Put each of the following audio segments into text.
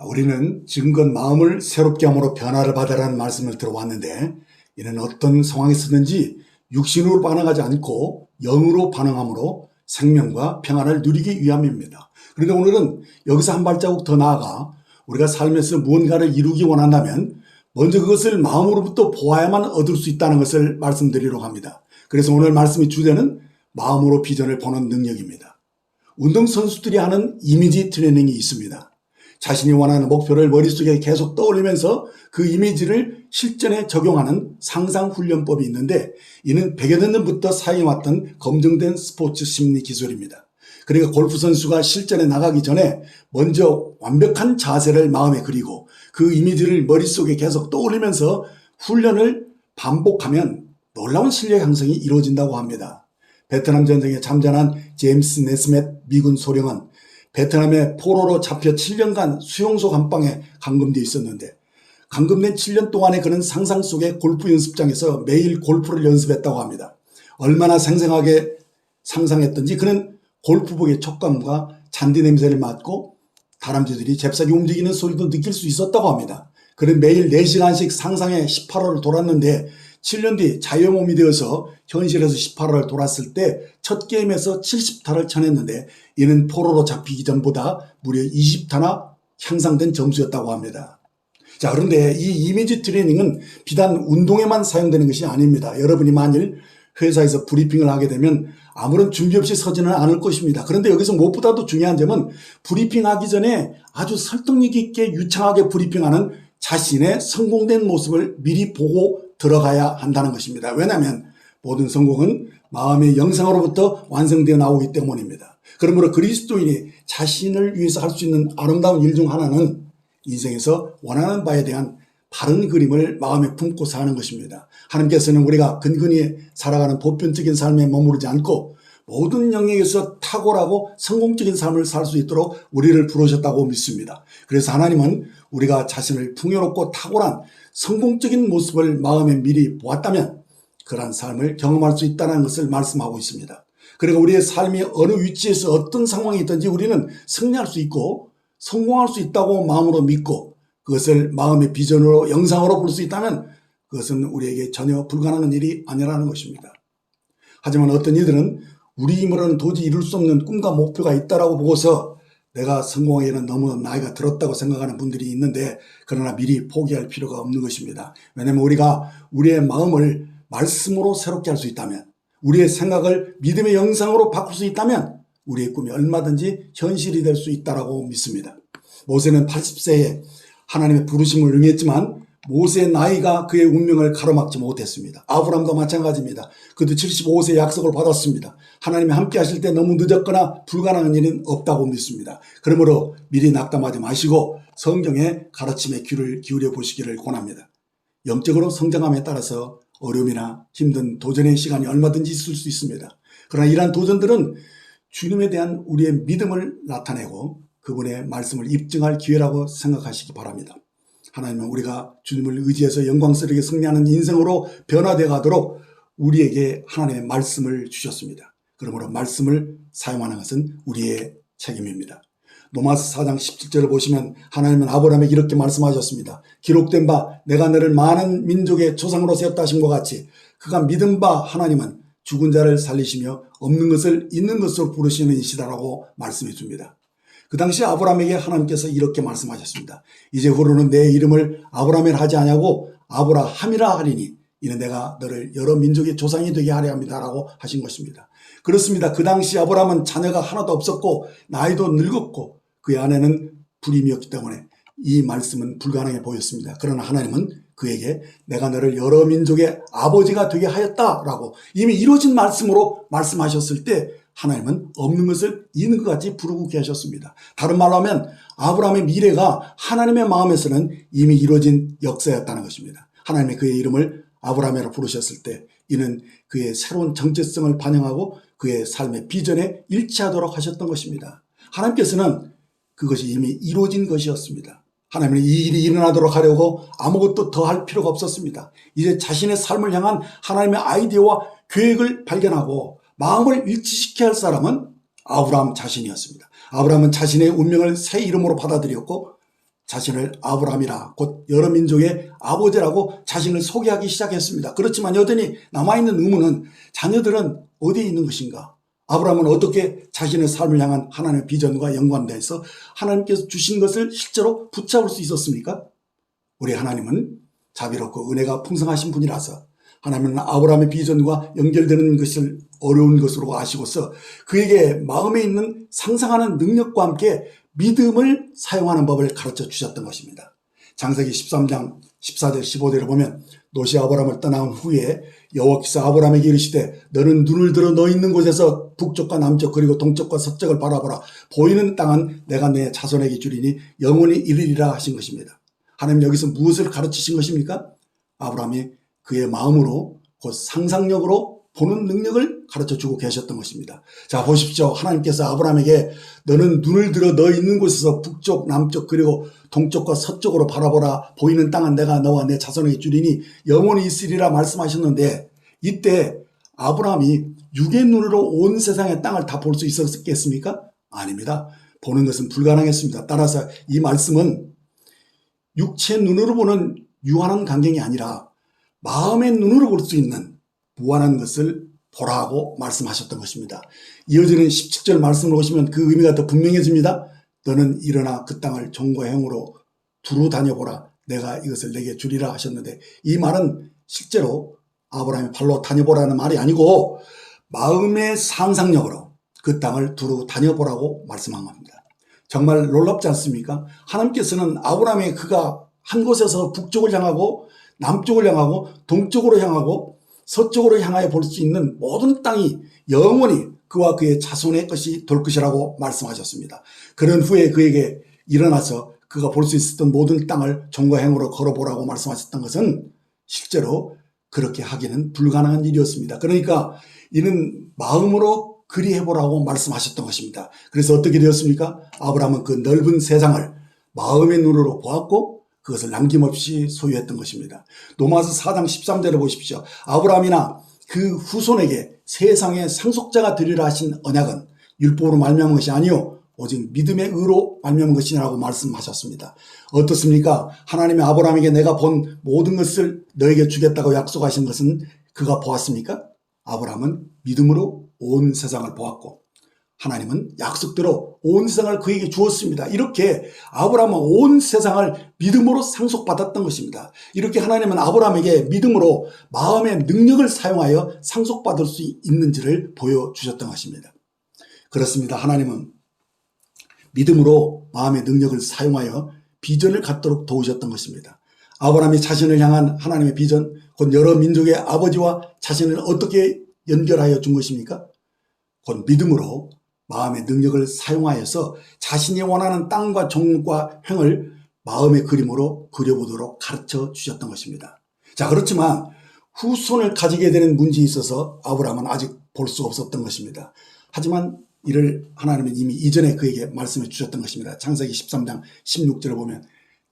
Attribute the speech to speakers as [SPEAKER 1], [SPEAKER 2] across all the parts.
[SPEAKER 1] 우리는 지금껏 마음을 새롭게 함으로 변화를 받으라는 말씀을 들어왔는데, 이는 어떤 상황에서든지 육신으로 반응하지 않고 영으로 반응함으로 생명과 평안을 누리기 위함입니다. 그런데 오늘은 여기서 한 발자국 더 나아가 우리가 삶에서 무언가를 이루기 원한다면 먼저 그것을 마음으로부터 보아야만 얻을 수 있다는 것을 말씀드리려고 합니다. 그래서 오늘 말씀의 주제는 마음으로 비전을 보는 능력입니다. 운동선수들이 하는 이미지 트레이닝이 있습니다. 자신이 원하는 목표를 머릿속에 계속 떠올리면서 그 이미지를 실전에 적용하는 상상훈련법이 있는데, 이는 100여 년 전부터 사용해왔던 검증된 스포츠 심리 기술입니다. 그러니까 골프 선수가 실전에 나가기 전에 먼저 완벽한 자세를 마음에 그리고 그 이미지를 머릿속에 계속 떠올리면서 훈련을 반복하면 놀라운 실력 향상이 이루어진다고 합니다. 베트남 전쟁에 참전한 제임스 네스멧 미군 소령은 베트남의 포로로 잡혀 7년간 수용소 감방에 감금되어 있었는데, 감금된 7년 동안에 그는 상상 속의 골프 연습장에서 매일 골프를 연습했다고 합니다. 얼마나 생생하게 상상했던지 그는 골프복의 촉감과 잔디 냄새를 맡고 다람쥐들이 잽싸게 움직이는 소리도 느낄 수 있었다고 합니다. 그는 매일 4시간씩 상상에 18호를 돌았는데 7년 뒤 자유의 몸이 되어서 현실에서 18호를 돌았을 때 첫 게임에서 70타를 쳐냈는데, 이는 포로로 잡히기 전보다 무려 20타나 향상된 점수였다고 합니다. 자, 그런데 이 이미지 트레이닝은 비단 운동에만 사용되는 것이 아닙니다. 여러분이 만일 회사에서 브리핑을 하게 되면 아무런 준비 없이 서지는 않을 것입니다. 그런데 여기서 무엇보다도 중요한 점은 브리핑하기 전에 아주 설득력 있게 유창하게 브리핑하는 자신의 성공된 모습을 미리 보고 들어가야 한다는 것입니다. 왜냐하면 모든 성공은 마음의 영상으로부터 완성되어 나오기 때문입니다. 그러므로 그리스도인이 자신을 위해서 할 수 있는 아름다운 일 중 하나는 인생에서 원하는 바에 대한 바른 그림을 마음에 품고 사는 것입니다. 하나님께서는 우리가 근근히 살아가는 보편적인 삶에 머무르지 않고 모든 영역에서 탁월하고 성공적인 삶을 살 수 있도록 우리를 부르셨다고 믿습니다. 그래서 하나님은 우리가 자신을 풍요롭고 탁월한 성공적인 모습을 마음에 미리 보았다면 그러한 삶을 경험할 수 있다는 것을 말씀하고 있습니다. 그리고 우리의 삶이 어느 위치에서 어떤 상황이 있든지 우리는 승리할 수 있고 성공할 수 있다고 마음으로 믿고 그것을 마음의 비전으로 영상으로 볼 수 있다면 그것은 우리에게 전혀 불가능한 일이 아니라는 것입니다. 하지만 어떤 이들은 우리 힘으로는 도저히 이룰 수 없는 꿈과 목표가 있다라고 보고서 내가 성공하기에는 너무 나이가 들었다고 생각하는 분들이 있는데, 그러나 미리 포기할 필요가 없는 것입니다. 왜냐하면 우리가 우리의 마음을 말씀으로 새롭게 할 수 있다면, 우리의 생각을 믿음의 영상으로 바꿀 수 있다면 우리의 꿈이 얼마든지 현실이 될 수 있다고 믿습니다. 모세는 80세에 하나님의 부르심을 응했지만 모세의 나이가 그의 운명을 가로막지 못했습니다. 아브람도 마찬가지입니다. 그도 75세 약속을 받았습니다. 하나님이 함께 하실 때 너무 늦었거나 불가능한 일은 없다고 믿습니다. 그러므로 미리 낙담하지 마시고 성경의 가르침에 귀를 기울여 보시기를 권합니다. 영적으로 성장함에 따라서 어려움이나 힘든 도전의 시간이 얼마든지 있을 수 있습니다. 그러나 이러한 도전들은 주님에 대한 우리의 믿음을 나타내고 그분의 말씀을 입증할 기회라고 생각하시기 바랍니다. 하나님은 우리가 주님을 의지해서 영광스럽게 승리하는 인생으로 변화되어 가도록 우리에게 하나님의 말씀을 주셨습니다. 그러므로 말씀을 사용하는 것은 우리의 책임입니다. 로마서 4장 17절을 보시면 하나님은 아브라함에게 이렇게 말씀하셨습니다. 기록된 바 내가 너를 많은 민족의 조상으로 세웠다 하신 것 같이 그가 믿은 바 하나님은 죽은 자를 살리시며 없는 것을 있는 것으로 부르시는 이시다라고 말씀해 줍니다. 그 당시 아브라함에게 하나님께서 이렇게 말씀하셨습니다. 이제후로는 내 이름을 아브라함이라 하지 아니하고 아브라함이라 하리니 이는 내가 너를 여러 민족의 조상이 되게 하려 합니다라고 하신 것입니다. 그렇습니다. 그 당시 아브라함은 자녀가 하나도 없었고 나이도 늙었고 그의 아내는 불임이었기 때문에 이 말씀은 불가능해 보였습니다. 그러나 하나님은 그에게 내가 너를 여러 민족의 아버지가 되게 하였다라고 이미 이루어진 말씀으로 말씀하셨을 때 하나님은 없는 것을 있는 것 같이 부르게 하셨습니다. 다른 말로 하면 아브라함의 미래가 하나님의 마음에서는 이미 이루어진 역사였다는 것입니다. 하나님이 그의 이름을 아브라함이라고 부르셨을 때 이는 그의 새로운 정체성을 반영하고 그의 삶의 비전에 일치하도록 하셨던 것입니다. 하나님께서는 그것이 이미 이루어진 것이었습니다. 하나님은 이 일이 일어나도록 하려고 아무것도 더 할 필요가 없었습니다. 이제 자신의 삶을 향한 하나님의 아이디어와 계획을 발견하고 마음을 일치시켜야 할 사람은 아브라함 자신이었습니다. 아브라함은 자신의 운명을 새 이름으로 받아들였고 자신을 아브라함이라 곧 여러 민족의 아버지라고 자신을 소개하기 시작했습니다. 그렇지만 여전히 남아있는 의문은 자녀들은 어디에 있는 것인가? 아브라함은 어떻게 자신의 삶을 향한 하나님의 비전과 연관돼서 하나님께서 주신 것을 실제로 붙잡을 수 있었습니까? 우리 하나님은 자비롭고 은혜가 풍성하신 분이라서 하나님은 아브라함의 비전과 연결되는 것을 어려운 것으로 아시고서 그에게 마음에 있는 상상하는 능력과 함께 믿음을 사용하는 법을 가르쳐 주셨던 것입니다. 창세기 13장 14절 15절을 보면 롯이 아브라함을 떠난 후에 여호와께서 아브라함에게 이르시되 너는 눈을 들어 너 있는 곳에서 북쪽과 남쪽 그리고 동쪽과 서쪽을 바라보라. 보이는 땅은 내가 내 자손에게 주리니 영원히 이르리라 하신 것입니다. 하나님 여기서 무엇을 가르치신 것입니까? 아브라함이 그의 마음으로 곧 상상력으로 보는 능력을 가르쳐주고 계셨던 것입니다. 자, 보십시오. 하나님께서 아브라함에게 너는 눈을 들어 너 있는 곳에서 북쪽, 남쪽 그리고 동쪽과 서쪽으로 바라보라. 보이는 땅은 내가 너와 내 자손에게 주리니 영원히 있으리라 말씀하셨는데 이때 아브라함이 육의 눈으로 온 세상의 땅을 다 볼 수 있었겠습니까? 아닙니다. 보는 것은 불가능했습니다. 따라서 이 말씀은 육체 눈으로 보는 유한한 광경이 아니라 마음의 눈으로 볼 수 있는 무한한 것을 보라고 말씀하셨던 것입니다. 이어지는 17절 말씀을 보시면 그 의미가 더 분명해집니다. 너는 일어나 그 땅을 종과 행으로 두루 다녀보라. 내가 이것을 내게 주리라 하셨는데 이 말은 실제로 아브라함이 발로 다녀보라는 말이 아니고 마음의 상상력으로 그 땅을 두루 다녀보라고 말씀한 겁니다. 정말 놀랍지 않습니까? 하나님께서는 아브라함의 그가 한 곳에서 북쪽을 향하고 남쪽을 향하고 동쪽으로 향하고 서쪽으로 향하여 볼 수 있는 모든 땅이 영원히 그와 그의 자손의 것이 될 것이라고 말씀하셨습니다. 그런 후에 그에게 일어나서 그가 볼 수 있었던 모든 땅을 종과 행으로 걸어보라고 말씀하셨던 것은 실제로 그렇게 하기는 불가능한 일이었습니다. 그러니까 이는 마음으로 그리해보라고 말씀하셨던 것입니다. 그래서 어떻게 되었습니까? 아브라함은 그 넓은 세상을 마음의 눈으로 보았고 그것을 남김없이 소유했던 것입니다. 로마서 4장 13절을 보십시오. 아브라함이나 그 후손에게 세상의 상속자가 되리라 하신 언약은 율법으로 말미암은 것이 아니요 오직 믿음의 의로 말미암은 것이라고 말씀하셨습니다. 어떻습니까? 하나님이 아브라함에게 내가 본 모든 것을 너에게 주겠다고 약속하신 것은 그가 보았습니까? 아브라함은 믿음으로 온 세상을 보았고 하나님은 약속대로 온 세상을 그에게 주었습니다. 이렇게 아브라함은 온 세상을 믿음으로 상속받았던 것입니다. 이렇게 하나님은 아브라함에게 믿음으로 마음의 능력을 사용하여 상속받을 수 있는지를 보여주셨던 것입니다. 그렇습니다. 하나님은 믿음으로 마음의 능력을 사용하여 비전을 갖도록 도우셨던 것입니다. 아브라함이 자신을 향한 하나님의 비전, 곧 여러 민족의 아버지와 자신을 어떻게 연결하여 준 것입니까? 곧 믿음으로 마음의 능력을 사용하여서 자신이 원하는 땅과 종과 행을 마음의 그림으로 그려보도록 가르쳐 주셨던 것입니다. 자, 그렇지만 후손을 가지게 되는 문제에 있어서 아브라함은 아직 볼 수 없었던 것입니다. 하지만 이를 하나님은 이미 이전에 그에게 말씀해 주셨던 것입니다. 창세기 13장 16절을 보면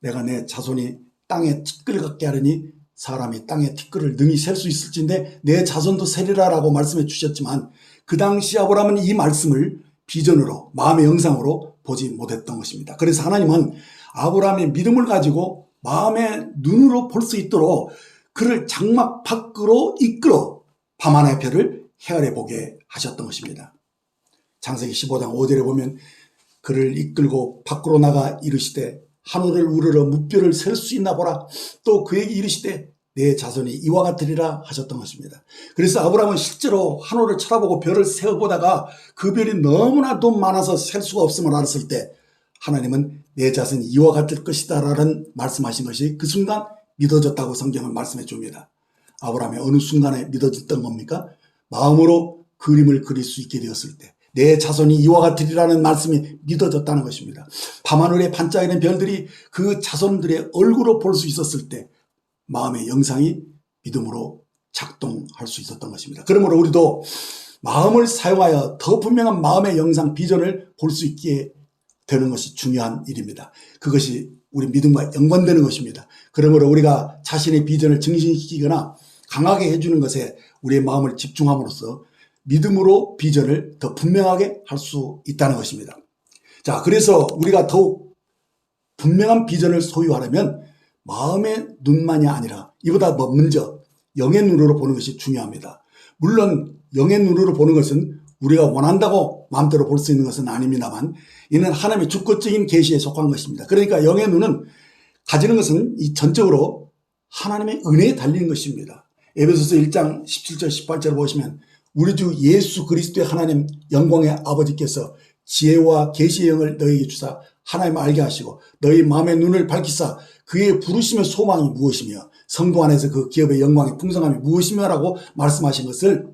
[SPEAKER 1] 내가 내 자손이 땅에 티끌 같게 하려니 사람이 땅에 티끌을 능히 셀 수 있을진데 내 자손도 세리라라고 말씀해 주셨지만 그 당시 아브라함은 이 말씀을 비전으로 마음의 영상으로 보지 못했던 것입니다. 그래서 하나님은 아브라함의 믿음을 가지고 마음의 눈으로 볼 수 있도록 그를 장막 밖으로 이끌어 밤하늘의 별을 헤아려 보게 하셨던 것입니다. 창세기 15장 5절에 보면 그를 이끌고 밖으로 나가 이르시되 하늘을 우러러 무별을 셀 수 있나 보라. 또 그에게 이르시되 내 자손이 이와 같으리라 하셨던 것입니다. 그래서 아브라함은 실제로 하늘을 쳐다보고 별을 세어보다가 그 별이 너무나도 많아서 셀 수가 없음을 알았을 때 하나님은 내 자손이 이와 같을 것이다 라는 말씀하신 것이 그 순간 믿어졌다고 성경은 말씀해 줍니다. 아브라함이 어느 순간에 믿어졌던 겁니까? 마음으로 그림을 그릴 수 있게 되었을 때 내 자손이 이와 같으리라는 말씀이 믿어졌다는 것입니다. 밤하늘에 반짝이는 별들이 그 자손들의 얼굴을 볼 수 있었을 때 마음의 영상이 믿음으로 작동할 수 있었던 것입니다. 그러므로 우리도 마음을 사용하여 더 분명한 마음의 영상 비전을 볼 수 있게 되는 것이 중요한 일입니다. 그것이 우리 믿음과 연관되는 것입니다. 그러므로 우리가 자신의 비전을 증진시키거나 강하게 해주는 것에 우리의 마음을 집중함으로써 믿음으로 비전을 더 분명하게 할 수 있다는 것입니다. 자, 그래서 우리가 더욱 분명한 비전을 소유하려면 마음의 눈만이 아니라 이보다 더 먼저 영의 눈으로 보는 것이 중요합니다. 물론 영의 눈으로 보는 것은 우리가 원한다고 마음대로 볼 수 있는 것은 아닙니다만 이는 하나님의 주권적인 계시에 속한 것입니다. 그러니까 영의 눈은 가지는 것은 이 전적으로 하나님의 은혜에 달린 것입니다. 에베소서 1장 17절 18절을 보시면 우리 주 예수 그리스도의 하나님 영광의 아버지께서 지혜와 계시의 영을 너희에게 주사 하나님을 알게 하시고 너희 마음의 눈을 밝히사 그의 부르심의 소망이 무엇이며 성도 안에서 그 기업의 영광의 풍성함이 무엇이며라고 말씀하신 것을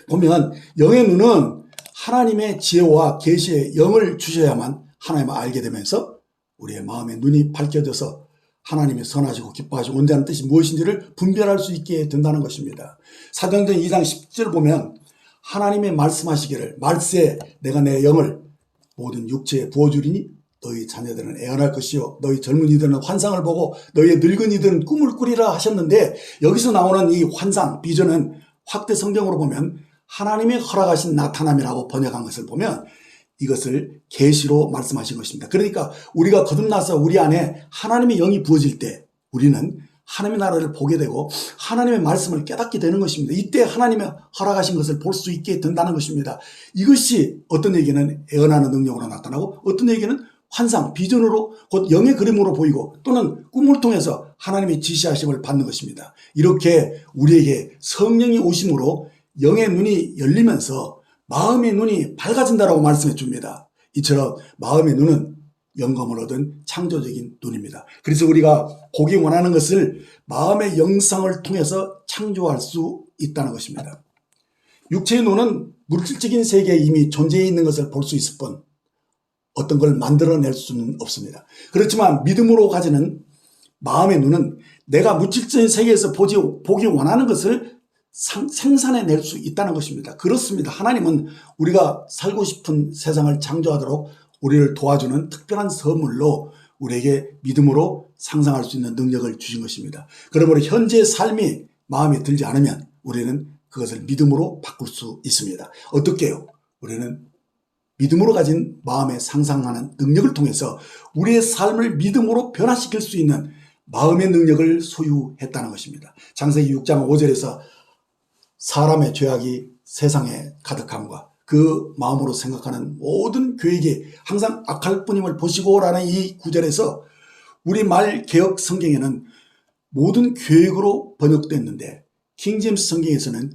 [SPEAKER 1] 보면 영의 눈은 하나님의 지혜와 계시의 영을 주셔야만 하나님을 알게 되면서 우리의 마음의 눈이 밝혀져서 하나님의 선하시고 기뻐하시고 온전한 뜻이 무엇인지를 분별할 수 있게 된다는 것입니다. 사도행전 2장 10절 보면 하나님의 말씀하시기를 말세 내가 내 영을 모든 육체에 부어주리니 너희 자녀들은 애언할 것이요 너희 젊은이들은 환상을 보고 너희 늙은이들은 꿈을 꾸리라 하셨는데 여기서 나오는 이 환상 비전은 확대 성경으로 보면 하나님의 허락하신 나타남이라고 번역한 것을 보면 이것을 계시로 말씀하신 것입니다. 그러니까 우리가 거듭나서 우리 안에 하나님의 영이 부어질 때 우리는 하나님의 나라를 보게 되고 하나님의 말씀을 깨닫게 되는 것입니다. 이때 하나님의 허락하신 것을 볼 수 있게 된다는 것입니다. 이것이 어떤 얘기는 애언하는 능력으로 나타나고 어떤 얘기는 환상, 비전으로 곧 영의 그림으로 보이고 또는 꿈을 통해서 하나님의 지시하심을 받는 것입니다. 이렇게 우리에게 성령이 오심으로 영의 눈이 열리면서 마음의 눈이 밝아진다라고 말씀해 줍니다. 이처럼 마음의 눈은 영감을 얻은 창조적인 눈입니다. 그래서 우리가 보기 원하는 것을 마음의 영상을 통해서 창조할 수 있다는 것입니다. 육체의 눈은 물질적인 세계에 이미 존재해 있는 것을 볼 수 있을 뿐 어떤 걸 만들어낼 수는 없습니다. 그렇지만 믿음으로 가지는 마음의 눈은 내가 물질적인 세계에서 보기 원하는 것을 생산해낼 수 있다는 것입니다. 그렇습니다. 하나님은 우리가 살고 싶은 세상을 창조하도록 우리를 도와주는 특별한 선물로 우리에게 믿음으로 상상할 수 있는 능력을 주신 것입니다. 그러므로 현재의 삶이 마음에 들지 않으면 우리는 그것을 믿음으로 바꿀 수 있습니다. 어떻게요? 우리는 믿음으로 가진 마음에 상상하는 능력을 통해서 우리의 삶을 믿음으로 변화시킬 수 있는 마음의 능력을 소유했다는 것입니다. 창세기 6장 5절에서 사람의 죄악이 세상에 가득함과 그 마음으로 생각하는 모든 계획이 항상 악할 뿐임을 보시고라는 이 구절에서 우리말 개역 성경에는 모든 계획으로 번역됐는데 킹제임스 성경에서는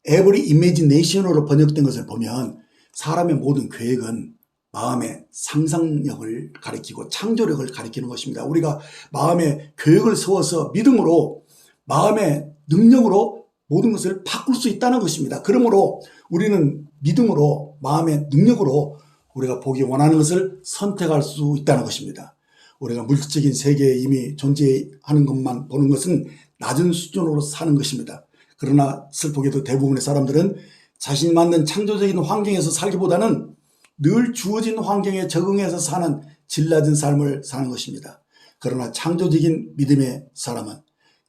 [SPEAKER 1] every imagination으로 번역된 것을 보면 사람의 모든 계획은 마음의 상상력을 가리키고 창조력을 가리키는 것입니다. 우리가 마음의 계획을 세워서 믿음으로 마음의 능력으로 모든 것을 바꿀 수 있다는 것입니다. 그러므로 우리는 믿음으로 마음의 능력으로 우리가 보기 원하는 것을 선택할 수 있다는 것입니다. 우리가 물질적인 세계에 이미 존재하는 것만 보는 것은 낮은 수준으로 사는 것입니다. 그러나 슬프게도 대부분의 사람들은 자신 만든 창조적인 환경에서 살기보다는 늘 주어진 환경에 적응해서 사는 질 낮은 삶을 사는 것입니다. 그러나 창조적인 믿음의 사람은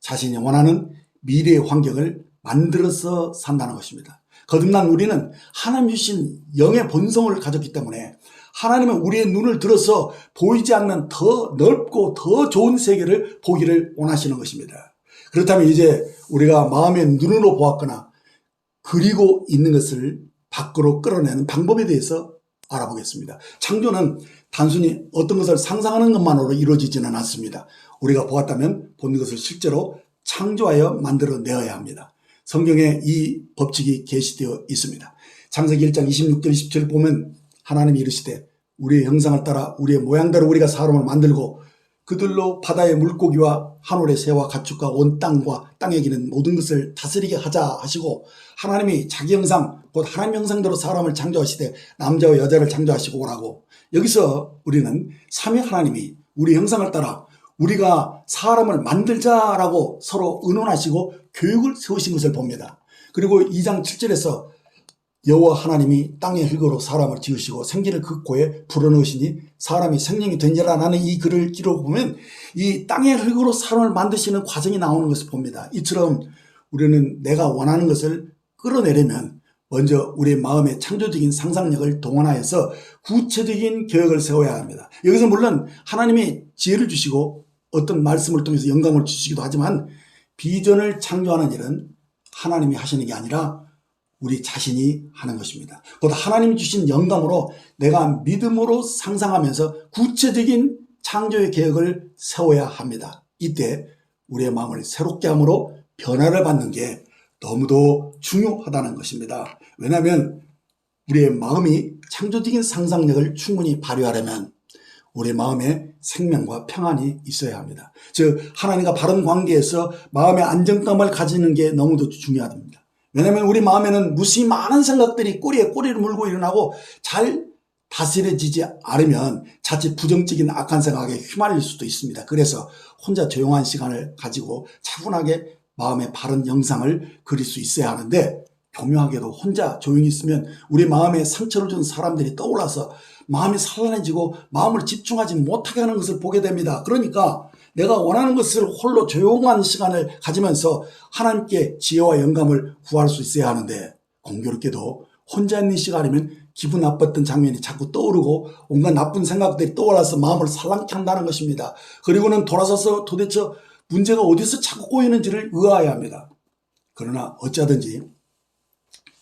[SPEAKER 1] 자신이 원하는 미래의 환경을 만들어서 산다는 것입니다. 거듭난 우리는 하나님 주신 영의 본성을 가졌기 때문에 하나님은 우리의 눈을 들어서 보이지 않는 더 넓고 더 좋은 세계를 보기를 원하시는 것입니다. 그렇다면 이제 우리가 마음의 눈으로 보았거나 그리고 있는 것을 밖으로 끌어내는 방법에 대해서 알아보겠습니다. 창조는 단순히 어떤 것을 상상하는 것만으로 이루어지지는 않습니다. 우리가 보았다면 본 것을 실제로 창조하여 만들어내어야 합니다. 성경에 이 법칙이 계시되어 있습니다. 창세기 1장 26절 27절 보면 하나님이 이르시되 우리의 형상을 따라 우리의 모양대로 우리가 사람을 만들고 그들로 바다의 물고기와 하늘의 새와 가축과 온 땅과 땅에 기는 모든 것을 다스리게 하자 하시고 하나님이 자기 형상 곧 하나님 형상대로 사람을 창조하시되 남자와 여자를 창조하시고 오라고 여기서 우리는 삼위 하나님이 우리 형상을 따라 우리가 사람을 만들자라고 서로 의논하시고 교육을 세우신 것을 봅니다. 그리고 2장 7절에서 여호와 하나님이 땅의 흙으로 사람을 지으시고 생기를 그 코에 불어넣으시니 사람이 생명이 되니라 라는 이 글을 기록해보면 이 땅의 흙으로 사람을 만드시는 과정이 나오는 것을 봅니다. 이처럼 우리는 내가 원하는 것을 끌어내려면 먼저 우리의 마음의 창조적인 상상력을 동원하여서 구체적인 계획을 세워야 합니다. 여기서 물론 하나님이 지혜를 주시고 어떤 말씀을 통해서 영감을 주시기도 하지만 비전을 창조하는 일은 하나님이 하시는 게 아니라 우리 자신이 하는 것입니다. 곧 하나님이 주신 영감으로 내가 믿음으로 상상하면서 구체적인 창조의 계획을 세워야 합니다. 이때 우리의 마음을 새롭게 함으로 변화를 받는 게 너무도 중요하다는 것입니다. 왜냐하면 우리의 마음이 창조적인 상상력을 충분히 발휘하려면 우리의 마음에 생명과 평안이 있어야 합니다. 즉 하나님과 바른 관계에서 마음의 안정감을 가지는 게 너무도 중요합니다. 왜냐하면 우리 마음에는 무수히 많은 생각들이 꼬리에 꼬리를 물고 일어나고 잘 다스려지지 않으면 자칫 부정적인 악한 생각에 휘말릴 수도 있습니다. 그래서 혼자 조용한 시간을 가지고 차분하게 마음의 바른 영상을 그릴 수 있어야 하는데, 교묘하게도 혼자 조용히 있으면 우리 마음에 상처를 준 사람들이 떠올라서 마음이 산란해지고 마음을 집중하지 못하게 하는 것을 보게 됩니다. 그러니까 내가 원하는 것을 홀로 조용한 시간을 가지면서 하나님께 지혜와 영감을 구할 수 있어야 하는데, 공교롭게도 혼자 있는 시간이면 기분 나빴던 장면이 자꾸 떠오르고 온갖 나쁜 생각들이 떠올라서 마음을 산란케 한다는 것입니다. 그리고는 돌아서서 도대체 문제가 어디서 자꾸 꼬이는지를 의아해야 합니다. 그러나 어쩌든지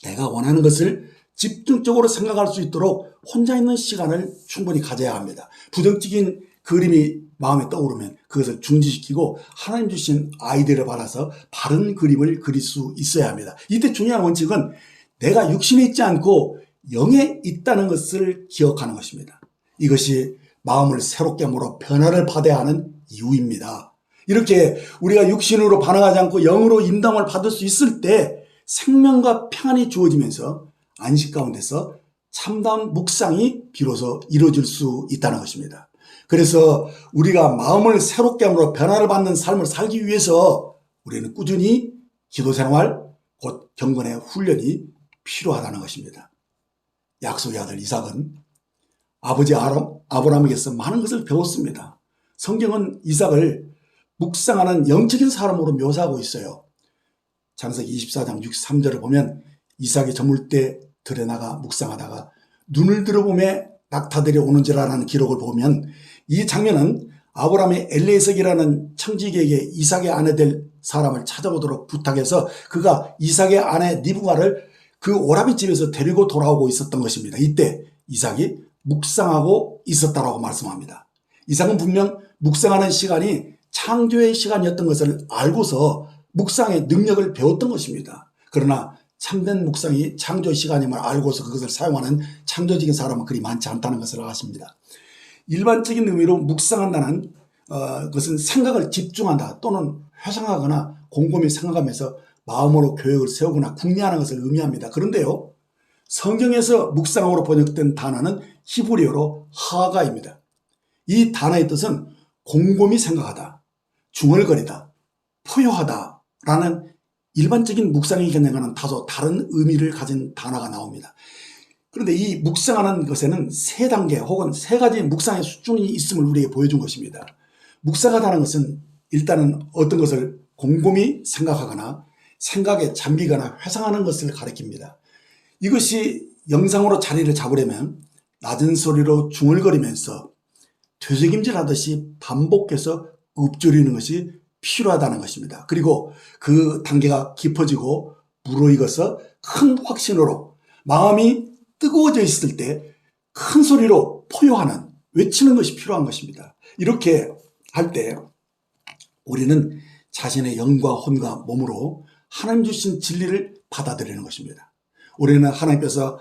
[SPEAKER 1] 내가 원하는 것을 집중적으로 생각할 수 있도록 혼자 있는 시간을 충분히 가져야 합니다. 부정적인 그림이 마음에 떠오르면 그것을 중지시키고 하나님 주신 아이디어를 받아서 바른 그림을 그릴 수 있어야 합니다. 이때 중요한 원칙은 내가 육신에 있지 않고 영에 있다는 것을 기억하는 것입니다. 이것이 마음을 새롭게 함으로 변화를 받아야 하는 이유입니다. 이렇게 우리가 육신으로 반응하지 않고 영으로 인도함을 받을 수 있을 때 생명과 평안이 주어지면서 안식 가운데서 참다운 묵상이 비로소 이루어질 수 있다는 것입니다. 그래서 우리가 마음을 새롭게 함으로 변화를 받는 삶을 살기 위해서 우리는 꾸준히 기도생활, 곧 경건의 훈련이 필요하다는 것입니다. 약속의 아들 이삭은 아버지 아브라함에게서 많은 것을 배웠습니다. 성경은 이삭을 묵상하는 영적인 사람으로 묘사하고 있어요. 창세기 24장 63절을 보면 이삭이 저물 때 들에 나가 묵상하다가 눈을 들어보며 낙타들이 오는지라는 기록을 보면 이 장면은 아브라함이 엘리에셀이라는 청지기에게 이삭의 아내 될 사람을 찾아오도록 부탁해서 그가 이삭의 아내 리브가를 그 오라비 집에서 데리고 돌아오고 있었던 것입니다. 이때 이삭이 묵상하고 있었다라고 말씀합니다. 이삭은 분명 묵상하는 시간이 창조의 시간이었던 것을 알고서 묵상의 능력을 배웠던 것입니다. 그러나 참된 묵상이 창조 시간임을 알고서 그것을 사용하는 창조적인 사람은 그리 많지 않다는 것을 아십니다. 일반적인 의미로 묵상한다는 것은 생각을 집중한다 또는 회상하거나 곰곰이 생각하면서 마음으로 계획을 세우거나 궁리하는 것을 의미합니다. 그런데요, 성경에서 묵상으로 번역된 단어는 히브리어로 하가입니다. 이 단어의 뜻은 곰곰이 생각하다, 중얼거리다, 포효하다라는 일반적인 묵상의 개념과는 다소 다른 의미를 가진 단어가 나옵니다. 그런데 이 묵상하는 것에는 세 단계 혹은 세 가지 묵상의 수준이 있음을 우리에게 보여준 것입니다. 묵상하다는 것은 일단은 어떤 것을 곰곰이 생각하거나 생각에 잠기거나 회상하는 것을 가리킵니다. 이것이 영상으로 자리를 잡으려면 낮은 소리로 중얼거리면서 되새김질하듯이 반복해서 읊조리는 것이 필요하다는 것입니다. 그리고 그 단계가 깊어지고 무르익어서 큰 확신으로 마음이 뜨거워져 있을 때 큰 소리로 포효하는, 외치는 것이 필요한 것입니다. 이렇게 할 때 우리는 자신의 영과 혼과 몸으로 하나님 주신 진리를 받아들이는 것입니다. 우리는 하나님께서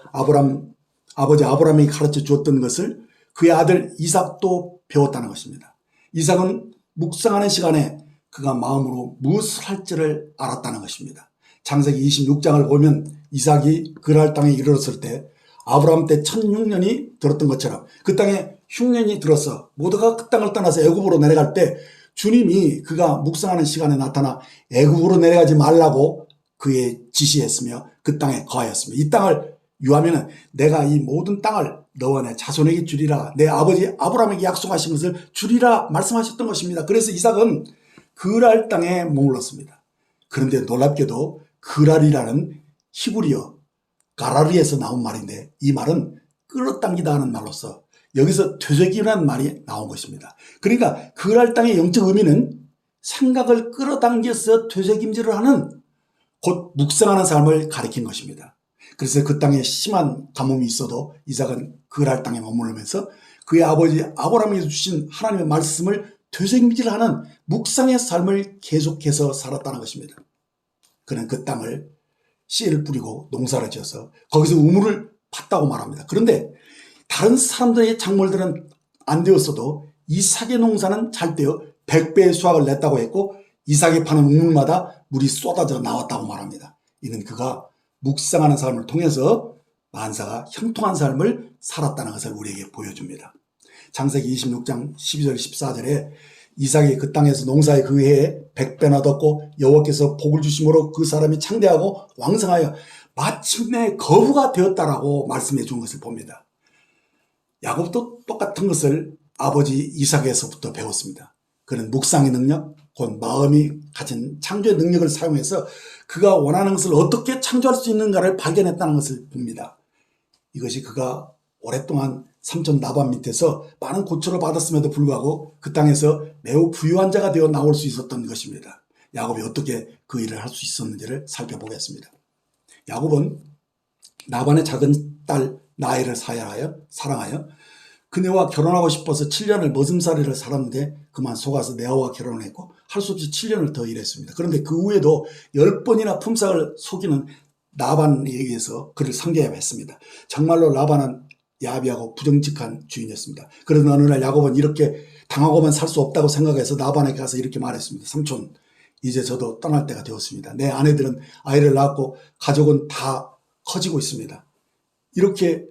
[SPEAKER 1] 아버지 아브라함이 가르쳐 주었던 것을 그의 아들 이삭도 배웠다는 것입니다. 이삭은 묵상하는 시간에 그가 마음으로 무엇을 할지를 알았다는 것입니다. 창세기 26장을 보면 이삭이 그랄 땅에 이르렀을 때 아브라함 때 1006년이 들었던 것처럼 그 땅에 흉년이 들어서 모두가 그 땅을 떠나서 애굽으로 내려갈 때 주님이 그가 묵상하는 시간에 나타나 애굽으로 내려가지 말라고 그에 지시했으며 그 땅에 거하였으며 이 땅을 유하면은 내가 이 모든 땅을 너와 내 자손에게 주리라, 내 아버지 아브라함에게 약속하신 것을 주리라 말씀하셨던 것입니다. 그래서 이삭은 그랄 땅에 머물렀습니다. 그런데 놀랍게도 그랄이라는 히브리어 가라리에서 나온 말인데 이 말은 끌어당기다 하는 말로서 여기서 되새기라는 말이 나온 것입니다. 그러니까 그랄 땅의 영적 의미는 생각을 끌어당겨서 되새김질을 하는 곧 묵상하는 삶을 가리킨 것입니다. 그래서 그 땅에 심한 가뭄이 있어도 이삭은 그랄 땅에 머무르면서 그의 아버지 아브라함에게 주신 하나님의 말씀을 되새김질하는 묵상의 삶을 계속해서 살았다는 것입니다. 그는 그 땅을 씨를 뿌리고 농사를 지어서 거기서 우물을 팠다고 말합니다. 그런데 다른 사람들의 작물들은 안 되었어도 이삭의 농사는 잘 되어 100배의 수확을 냈다고 했고 이삭이 파는 우물마다 물이 쏟아져 나왔다고 말합니다. 이는 그가 묵상하는 삶을 통해서 만사가 형통한 삶을 살았다는 것을 우리에게 보여줍니다. 창세기 26장 12절 14절에 이삭이 그 땅에서 농사에 그 해에 100배나 뒀고 여호와께서 복을 주심으로 그 사람이 창대하고 왕성하여 마침내 거부가 되었다라고 말씀해 준 것을 봅니다. 야곱도 똑같은 것을 아버지 이삭에서부터 배웠습니다. 그는 묵상의 능력, 곧 마음이 가진 창조의 능력을 사용해서 그가 원하는 것을 어떻게 창조할 수 있는가를 발견했다는 것을 봅니다. 이것이 그가 오랫동안 삼촌 라반 밑에서 많은 고초를 받았음에도 불구하고 그 땅에서 매우 부유한 자가 되어 나올 수 있었던 것입니다. 야곱이 어떻게 그 일을 할 수 있었는지를 살펴보겠습니다. 야곱은 라반의 작은 딸 라헬을 사랑하여 그녀와 결혼하고 싶어서 7년을 머슴살이를 살았는데 그만 속아서 레아와 결혼했고 할 수 없이 7년을 더 일했습니다. 그런데 그 후에도 10번이나 품삯을 속이는 라반에 의해서 그를 상대했습니다. 정말로 라반은 야비하고 부정직한 주인이었습니다. 그래서 어느 날 야곱은 이렇게 당하고만 살 수 없다고 생각해서 라반에게 가서 이렇게 말했습니다. 삼촌, 이제 저도 떠날 때가 되었습니다. 내 아내들은 아이를 낳았고 가족은 다 커지고 있습니다. 이렇게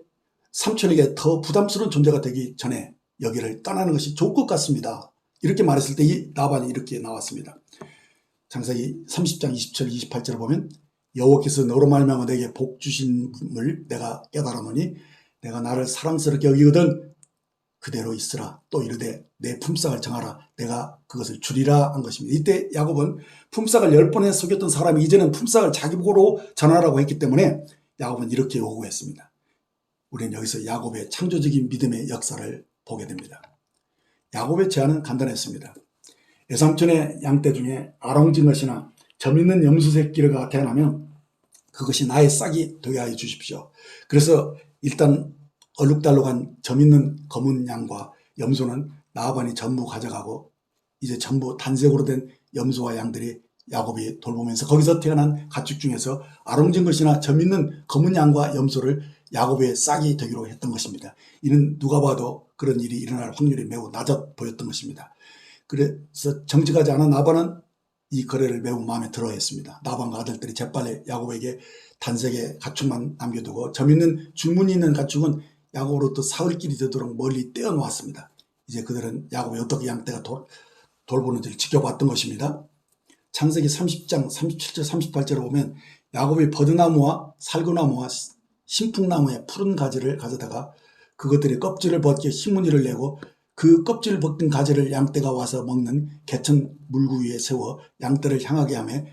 [SPEAKER 1] 삼촌에게 더 부담스러운 존재가 되기 전에 여기를 떠나는 것이 좋을 것 같습니다. 이렇게 말했을 때 이 라반이 이렇게 나왔습니다. 창세기 30장 27, 28절을 보면 여호와께서 너로 말미암아 내게 복 주심을 내가 깨달았노니 내가 나를 사랑스럽게 여기거든 그대로 있으라. 또 이르되 내 품삯을 정하라. 내가 그것을 주리라 한 것입니다. 이때 야곱은 품삯을 10번에 속였던 사람이 이제는 품삯을 자기 보고로 전하라고 했기 때문에 야곱은 이렇게 요구했습니다. 우리는 여기서 야곱의 창조적인 믿음의 역사를 보게 됩니다. 야곱의 제안은 간단했습니다. 외삼촌의 양떼 중에 아롱진 것이나 점 있는 염소 새끼가 태어나면 그것이 나의 싹이 되게 하여 주십시오. 그래서 일단 얼룩달룩한 점 있는 검은 양과 염소는 라반이 전부 가져가고 이제 전부 단색으로 된 염소와 양들이 야곱이 돌보면서 거기서 태어난 가축 중에서 아롱진 것이나 점 있는 검은 양과 염소를 야곱의 싹이 되기로 했던 것입니다. 이는 누가 봐도 그런 일이 일어날 확률이 매우 낮아 보였던 것입니다. 그래서 정직하지 않은 라반은 이 거래를 매우 마음에 들어 했습니다. 라반과 아들들이 재빨리 야곱에게 단색의 가축만 남겨두고 점 있는 줄무늬 있는 가축은 야곱으로부터 사흘길이 되도록 멀리 떼어놓았습니다. 이제 그들은 야곱이 어떻게 양떼가 돌보는지를 지켜봤던 것입니다. 창세기 30장 37절 38절을 보면 야곱이 버드나무와 살구나무와 신풍나무의 푸른 가지를 가져다가 그것들이 껍질을 벗겨 흰무늬를 내고 그 껍질을 벗긴 가지를 양떼가 와서 먹는 개천 물구 위에 세워 양떼를 향하게 하며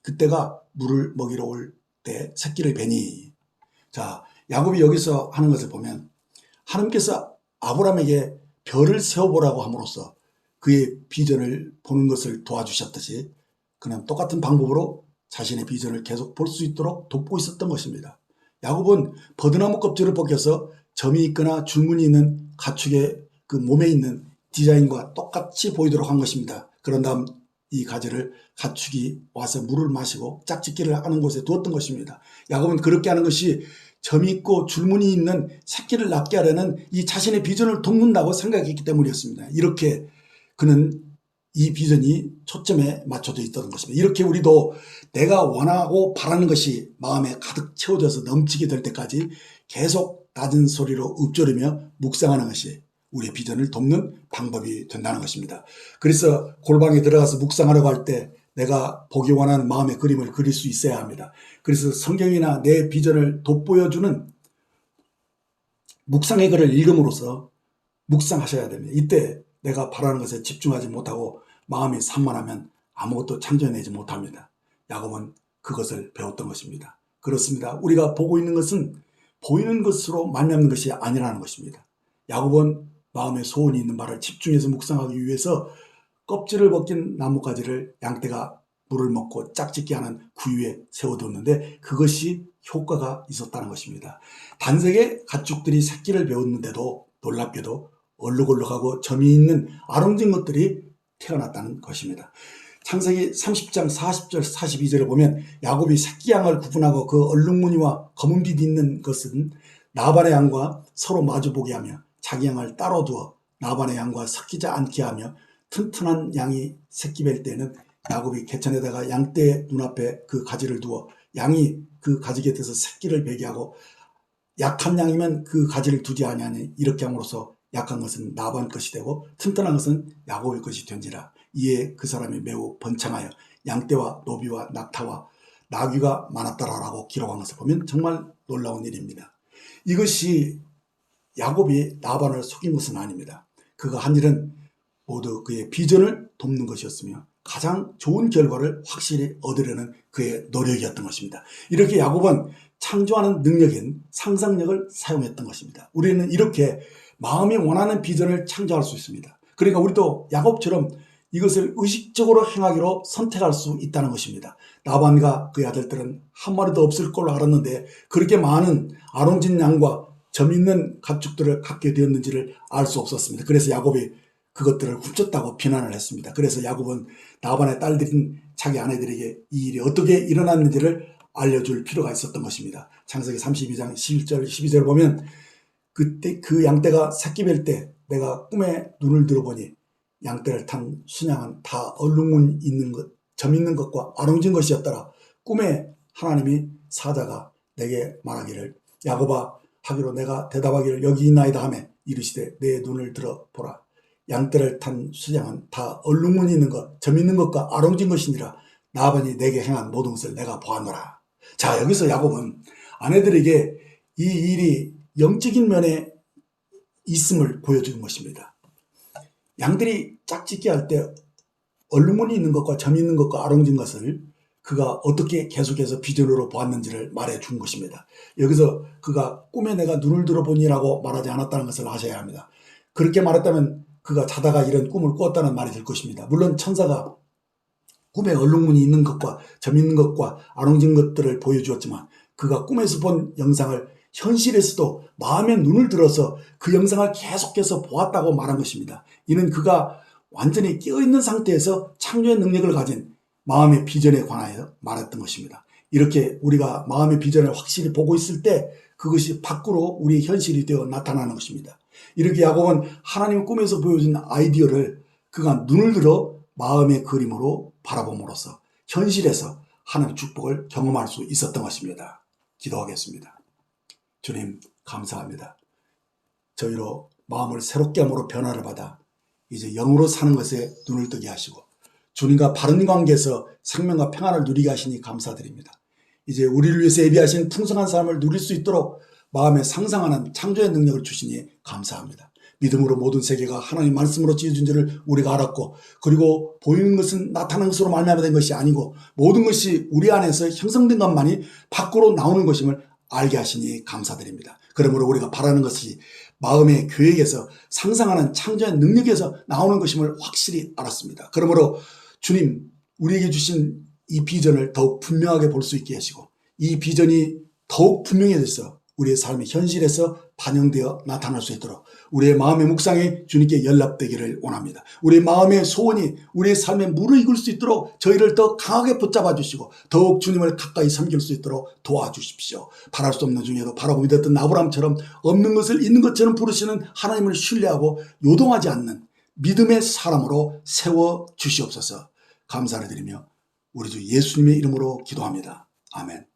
[SPEAKER 1] 그때가 물을 먹이러 올 때 새끼를 베니. 자, 야곱이 여기서 하는 것을 보면 하나님께서 아브라함에게 별을 세워보라고 함으로써 그의 비전을 보는 것을 도와주셨듯이 그는 똑같은 방법으로 자신의 비전을 계속 볼 수 있도록 돕고 있었던 것입니다. 야곱은 버드나무 껍질을 벗겨서 점이 있거나 줄무늬 있는 가축의 그 몸에 있는 디자인과 똑같이 보이도록 한 것입니다. 그런 다음 이 가지를 가축이 와서 물을 마시고 짝짓기를 하는 곳에 두었던 것입니다. 야곱은 그렇게 하는 것이 점이 있고 줄무늬 있는 새끼를 낳게 하려는 이 자신의 비전을 돕는다고 생각했기 때문이었습니다. 이렇게 그는 이 비전이 초점에 맞춰져 있던 것입니다. 이렇게 우리도 내가 원하고 바라는 것이 마음에 가득 채워져서 넘치게 될 때까지 계속 낮은 소리로 읊조리며 묵상하는 것이 우리의 비전을 돕는 방법이 된다는 것입니다. 그래서 골방에 들어가서 묵상하려고 할 때 내가 보기 원하는 마음의 그림을 그릴 수 있어야 합니다. 그래서 성경이나 내 비전을 돋보여주는 묵상의 글을 읽음으로써 묵상하셔야 됩니다. 이때 내가 바라는 것에 집중하지 못하고 마음이 산만하면 아무것도 창조해내지 못합니다. 야곱은 그것을 배웠던 것입니다. 그렇습니다. 우리가 보고 있는 것은 보이는 것으로 말미암는 것이 아니라는 것입니다. 야곱은 마음에 소원이 있는 바를 집중해서 묵상하기 위해서 껍질을 벗긴 나뭇가지를 양떼가 물을 먹고 짝짓기 하는 구유에 세워두었는데 그것이 효과가 있었다는 것입니다. 단색의 가축들이 새끼를 배웠는데도 놀랍게도 얼룩얼룩하고 점이 있는 아롱진 것들이 태어났다는 것입니다. 창세기 30장 40절 42절을 보면 야곱이 새끼 양을 구분하고 그 얼룩무늬와 검은 빛이 있는 것은 나반의 양과 서로 마주보게 하며 자기 양을 따로 두어 나반의 양과 섞이지 않게 하며 튼튼한 양이 새끼 뵐 때는 야곱이 개천에다가 양떼의 눈앞에 그 가지를 두어 양이 그 가지 곁에서 새끼를 베게 하고 약한 양이면 그 가지를 두지 아니하니 이렇게 함으로써 약한 것은 나반 것이 되고 튼튼한 것은 야곱의 것이 된지라. 이에 그 사람이 매우 번창하여 양떼와 노비와 낙타와 나귀가 많았더라라고 기록한 것을 보면 정말 놀라운 일입니다. 이것이 야곱이 나반을 속인 것은 아닙니다. 그가 한 일은 모두 그의 비전을 돕는 것이었으며 가장 좋은 결과를 확실히 얻으려는 그의 노력이었던 것입니다. 이렇게 야곱은 창조하는 능력인 상상력을 사용했던 것입니다. 우리는 이렇게 마음이 원하는 비전을 창조할 수 있습니다. 그러니까 우리도 야곱처럼 이것을 의식적으로 행하기로 선택할 수 있다는 것입니다. 나반과 그의 아들들은 한 마리도 없을 걸로 알았는데 그렇게 많은 아롱진 양과 점 있는 가축들을 갖게 되었는지를 알 수 없었습니다. 그래서 야곱이 그것들을 훔쳤다고 비난을 했습니다. 그래서 야곱은 나반의 딸들인 자기 아내들에게 이 일이 어떻게 일어났는지를 알려줄 필요가 있었던 것입니다. 창세기 32장 11절 12절을 보면 그때 그 양떼가 새끼 뵐 때 내가 꿈에 눈을 들어보니 양떼를 탄 순양은 다 얼룩문 있는 것, 점 있는 것과 아롱진 것이었더라. 꿈에 하나님이 사자가 내게 말하기를 야곱아 하기로 내가 대답하기를 여기 있나이다 하며 이르시되 내 눈을 들어 보라. 양떼를 탄 순양은 다 얼룩무늬 있는 것, 점 있는 것과 아롱진 것이니라. 나반이 내게 행한 모든 것을 내가 보았노라. 자, 여기서 야곱은 아내들에게 이 일이 영적인 면에 있음을 보여주는 것입니다. 양들이 짝짓기 할 때 얼룩무늬 있는 것과 점 있는 것과 아롱진 것을 그가 어떻게 계속해서 비전으로 보았는지를 말해준 것입니다. 여기서 그가 꿈에 내가 눈을 들어보니라고 말하지 않았다는 것을 아셔야 합니다. 그렇게 말했다면 그가 자다가 이런 꿈을 꾸었다는 말이 될 것입니다. 물론 천사가 꿈에 얼룩무늬 있는 것과 점 있는 것과 아롱진 것들을 보여주었지만 그가 꿈에서 본 영상을 현실에서도 마음의 눈을 들어서 그 영상을 계속해서 보았다고 말한 것입니다. 이는 그가 완전히 깨어있는 상태에서 창조의 능력을 가진 마음의 비전에 관하여 말했던 것입니다. 이렇게 우리가 마음의 비전을 확실히 보고 있을 때 그것이 밖으로 우리의 현실이 되어 나타나는 것입니다. 이렇게 야곱은 하나님 꿈에서 보여준 아이디어를 그가 눈을 들어 마음의 그림으로 바라봄으로써 현실에서 하나님의 축복을 경험할 수 있었던 것입니다. 기도하겠습니다. 주님 감사합니다. 저희로 마음을 새롭게 함으로 변화를 받아 이제 영으로 사는 것에 눈을 뜨게 하시고 주님과 바른 관계에서 생명과 평안을 누리게 하시니 감사드립니다. 이제 우리를 위해서 예비하신 풍성한 삶을 누릴 수 있도록 마음에 상상하는 창조의 능력을 주시니 감사합니다. 믿음으로 모든 세계가 하나님 말씀으로 지어진 줄을 우리가 알았고 그리고 보이는 것은 나타나는 것으로 말미암아 것이 아니고 모든 것이 우리 안에서 형성된 것만이 밖으로 나오는 것임을 알게 하시니 감사드립니다. 그러므로 우리가 바라는 것이 마음의 계획에서 상상하는 창조의 능력에서 나오는 것임을 확실히 알았습니다. 그러므로 주님 우리에게 주신 이 비전을 더욱 분명하게 볼 수 있게 하시고 이 비전이 더욱 분명해져서 우리의 삶의 현실에서 반영되어 나타날 수 있도록 우리의 마음의 묵상이 주님께 연락되기를 원합니다. 우리의 마음의 소원이 우리의 삶에 무르익을 수 있도록 저희를 더 강하게 붙잡아 주시고 더욱 주님을 가까이 섬길 수 있도록 도와주십시오. 바랄 수 없는 중에도 바라고 믿었던 아브라함처럼 없는 것을 있는 것처럼 부르시는 하나님을 신뢰하고 요동하지 않는 믿음의 사람으로 세워 주시옵소서. 감사를 드리며 우리 주 예수님의 이름으로 기도합니다. 아멘.